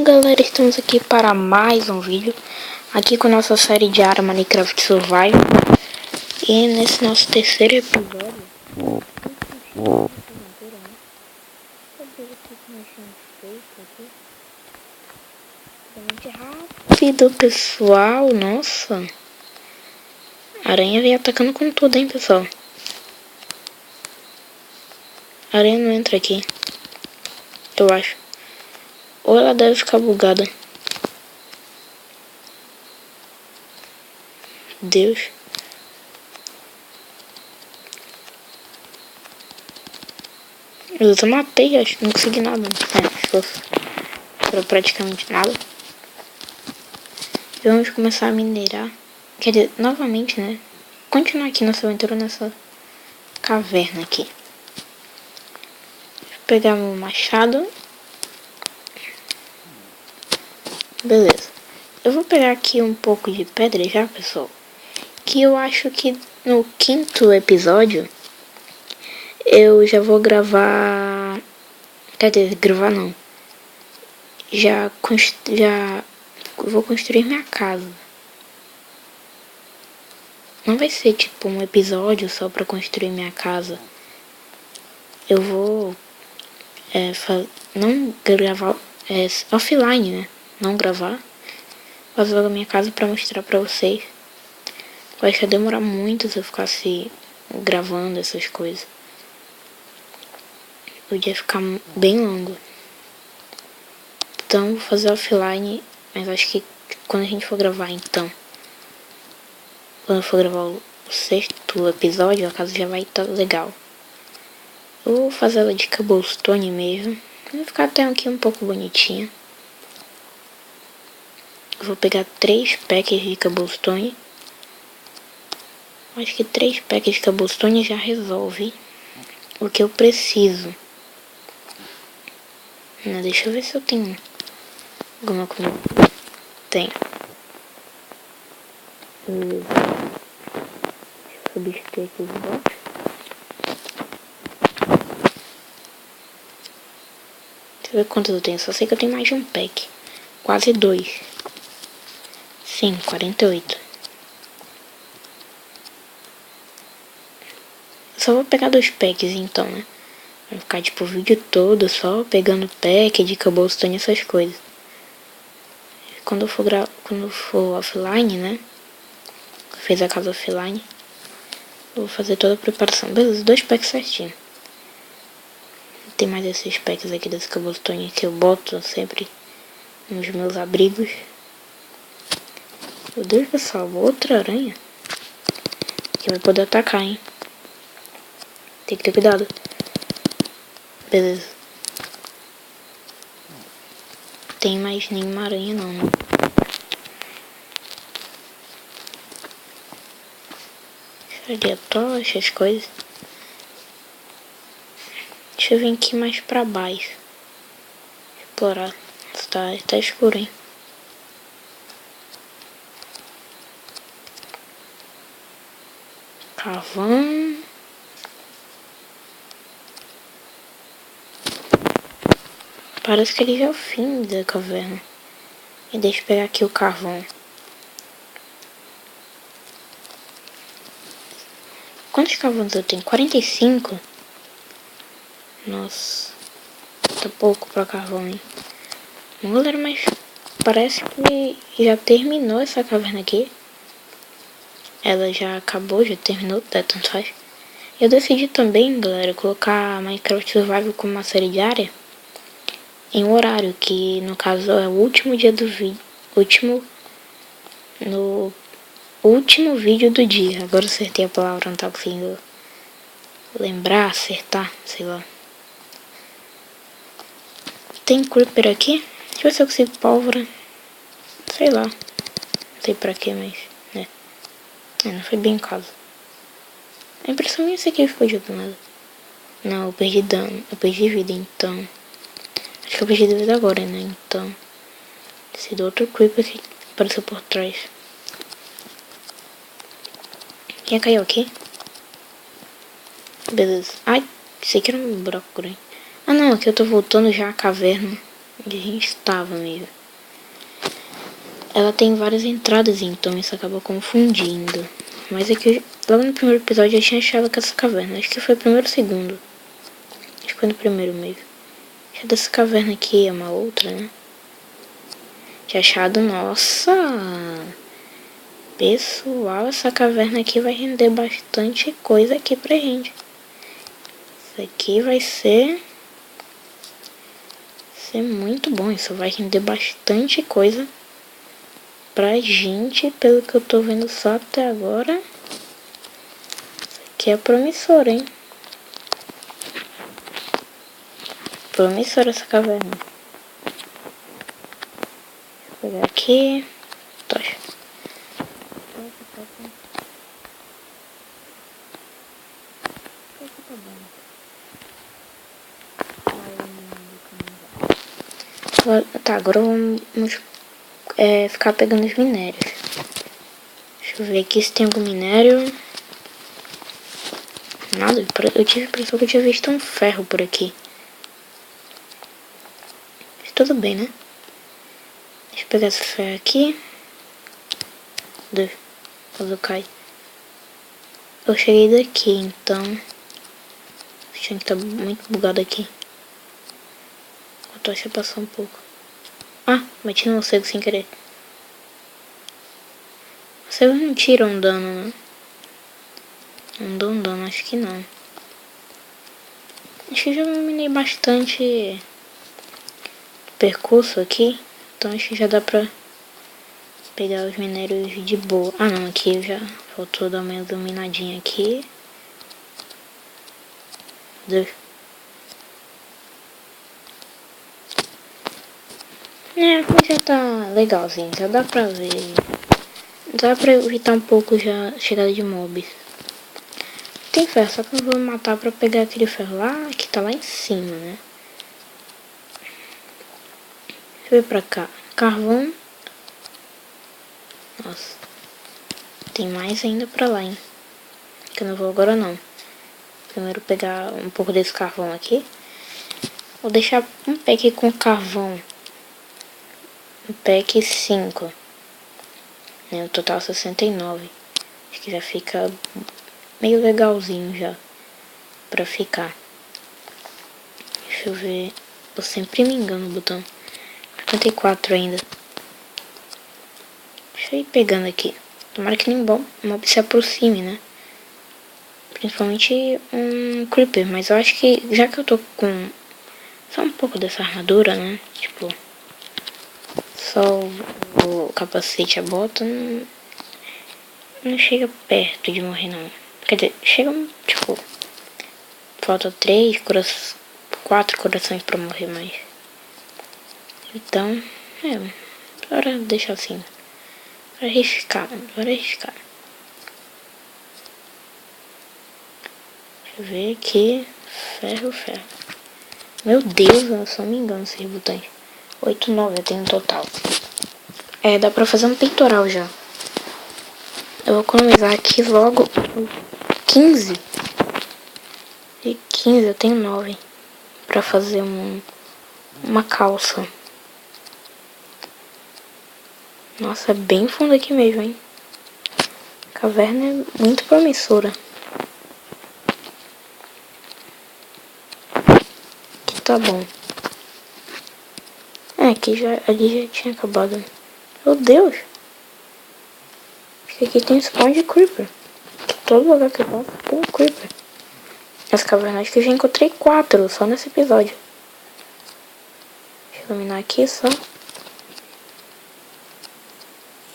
galera, estamos aqui para mais um vídeo, aqui com nossa série diária Minecraft Survival. E nesse nosso terceiro episódio, rápido, pessoal, nossa, a aranha vem atacando com tudo, hein, pessoal. A aranha não entra aqui, eu acho, ou ela deve ficar bugada. Deus. Eu só matei, acho que não consegui nada. Foi praticamente nada. E vamos começar a minerar. Quer dizer, novamente, né? Continuar aqui nossa aventura nessa caverna aqui. Vou pegar meu machado. Beleza. Eu vou pegar aqui um pouco de pedra já, pessoal. Que eu acho que no quinto episódio eu já vou gravar. Quer dizer, gravar não. Já vou construir minha casa. Não vai ser tipo um episódio só pra construir minha casa. Eu vou não gravar offline, né? Não gravar. Fazer logo a minha casa pra mostrar pra vocês. Eu acho que ia demorar muito se eu ficasse gravando essas coisas. Podia ficar bem longo. Então vou fazer offline. Mas acho que quando a gente for gravar então. Quando eu for gravar o sexto episódio, a casa já vai estar legal. Eu vou fazer ela de cobblestone mesmo. Vai ficar até aqui um pouco bonitinha. Eu vou pegar 3 packs de cobblestone. Acho que 3 packs de cobblestone já resolve o que eu preciso. Não, deixa eu ver se eu tenho alguma coisa. Tenho. Deixa eu substituir aqui os blocos. Deixa eu ver quantos eu tenho. Só sei que eu tenho mais de um pack. Quase 2. Sim, 48. Eu só vou pegar 2 packs então, né? Vai ficar tipo o vídeo todo só pegando pack de cobblestone e essas coisas. Quando for offline, né? Fez a casa offline. Eu vou fazer toda a preparação. Beleza, 2 packs certinho. Tem mais esses packs aqui desse cobblestone que eu boto sempre nos meus abrigos. Meu Deus, pessoal, outra aranha. Que vai poder atacar, hein? Tem que ter cuidado. Beleza. Tem mais nenhuma aranha não, né? Deixa eu a tocha, as coisas. Deixa eu vir aqui mais pra baixo. Explorar. Tá escuro, hein? Carvão. Parece que ele já é o fim da caverna. E deixa eu pegar aqui o carvão. Quantos carvões eu tenho? 45? Nossa. Tá pouco pra carvão, hein? Bom, galera, mas parece que já terminou essa caverna aqui. Ela já acabou, já terminou, tanto faz. Eu decidi também, galera, colocar Minecraft Survival como uma série diária em um horário, que no caso é o último dia do vídeo. No último vídeo do dia. Agora eu acertei a palavra, não tá conseguindo lembrar, acertar, sei lá. Tem creeper aqui? Deixa eu ver se eu consigo pólvora. Sei lá. Não sei pra que, mas não foi bem em casa. A impressão minha é que ele ficou jogando nada. Não, eu perdi dano. Eu perdi vida, então. Acho que eu perdi vida agora, né? Então. Esse do outro creeper que apareceu por trás. Quem caiu aqui? Beleza. Ai, isso aqui era um buraco grande. Ah não, aqui eu tô voltando já à caverna. onde a gente estava mesmo. Ela tem várias entradas, então isso acaba confundindo. Mas é que logo no primeiro episódio eu tinha achado que essa caverna, acho que foi o primeiro ou segundo. Acho que foi no primeiro mesmo. Acho que dessa caverna aqui é uma outra, né? Tinha achado, nossa... Pessoal, essa caverna aqui vai render bastante coisa aqui pra gente. Isso aqui vai ser muito bom. Isso vai render bastante coisa pra gente, pelo que eu tô vendo só até agora. Isso aqui é promissor, hein? Promissora essa caverna. Vou pegar aqui. Tocha. Tá, agora vamos ficar pegando os minérios. Deixa eu ver aqui se tem algum minério. Nada, eu tive a impressão que eu tinha visto um ferro por aqui. Mas tudo bem, né? Deixa eu pegar esse ferro aqui. Deus, cai. Eu cheguei daqui, então... Tinha que tá muito bugado aqui. A tocha passou um pouco. Ah, bati no morcego sem querer. Morcegos não tiram dano, né? Não dão dano, acho que não. Acho que já minei bastante percurso aqui. Então acho que já dá pra pegar os minérios de boa. Ah não, aqui já faltou dar uma iluminadinha aqui. Deus. Aqui já tá legalzinho, já dá pra ver. Dá pra evitar um pouco já a chegada de mobs. Tem ferro, só que eu vou matar pra pegar aquele ferro lá, que tá lá em cima, né? Deixa eu ver pra cá. Carvão. Nossa. Tem mais ainda pra lá, hein? Que eu não vou agora não. Primeiro pegar um pouco desse carvão aqui. Vou deixar um pack com carvão. Um pack 5. Né? O total 69. Acho que já fica meio legalzinho já. Pra ficar. Deixa eu ver. Eu sempre me engano o botão. 54 ainda. Deixa eu ir pegando aqui. Tomara que nem bom mob se aproxime, né? Principalmente um creeper. Mas eu acho que já que eu tô com só um pouco dessa armadura, né? Tipo, só o capacete, a bota, não chega perto de morrer, não. Quer dizer, chega, tipo, falta 4 corações pra morrer mais. Então, bora deixar assim. Bora arriscar, bora arriscar. Deixa eu ver aqui. Ferro. Meu Deus, eu só me engano esses botões. 8, 9 eu tenho no total. Dá pra fazer um peitoral já. Eu vou economizar aqui logo 15. E 15 eu tenho 9. Pra fazer uma calça. Nossa, é bem fundo aqui mesmo, hein? A caverna é muito promissora. Aqui tá bom. Ali já tinha acabado. Meu Deus! Acho que aqui tem spawn de creeper. Todo lugar que eu passo tem um creeper. As cavernas, acho que eu já encontrei 4 só nesse episódio. Deixa eu iluminar aqui só.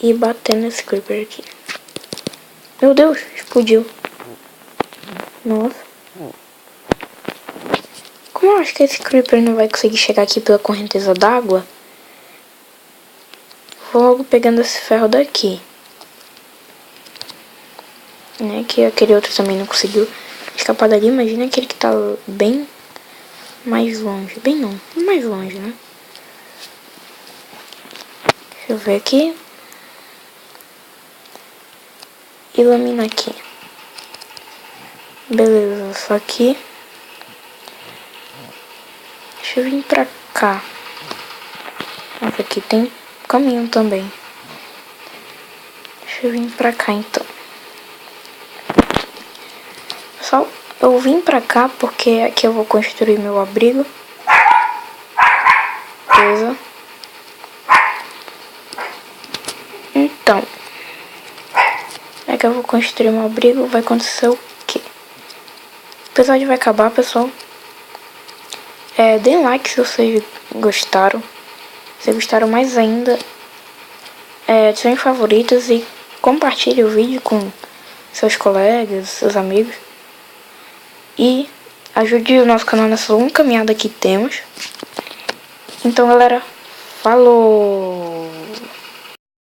E bater nesse creeper aqui. Meu Deus, explodiu. Nossa. Como eu acho que esse creeper não vai conseguir chegar aqui pela correnteza d'água, vou logo pegando esse ferro daqui. Né, que aquele outro também não conseguiu escapar dali. Imagina aquele que tá bem mais longe. Bem não, mais longe, né? Deixa eu ver aqui. E lamina aqui. Beleza, só que... Deixa eu vir pra cá. Mas aqui tem caminho também. Deixa eu vir pra cá então. Pessoal, eu vim pra cá porque aqui eu vou construir meu abrigo. Beleza? Então, é que eu vou construir meu abrigo, vai acontecer o quê? O episódio vai acabar, pessoal. Deem like se vocês gostaram. Se gostaram mais ainda, adicionem favoritos e compartilhe o vídeo com seus colegas, seus amigos. E ajude o nosso canal nessa longa caminhada que temos. Então, galera, falou!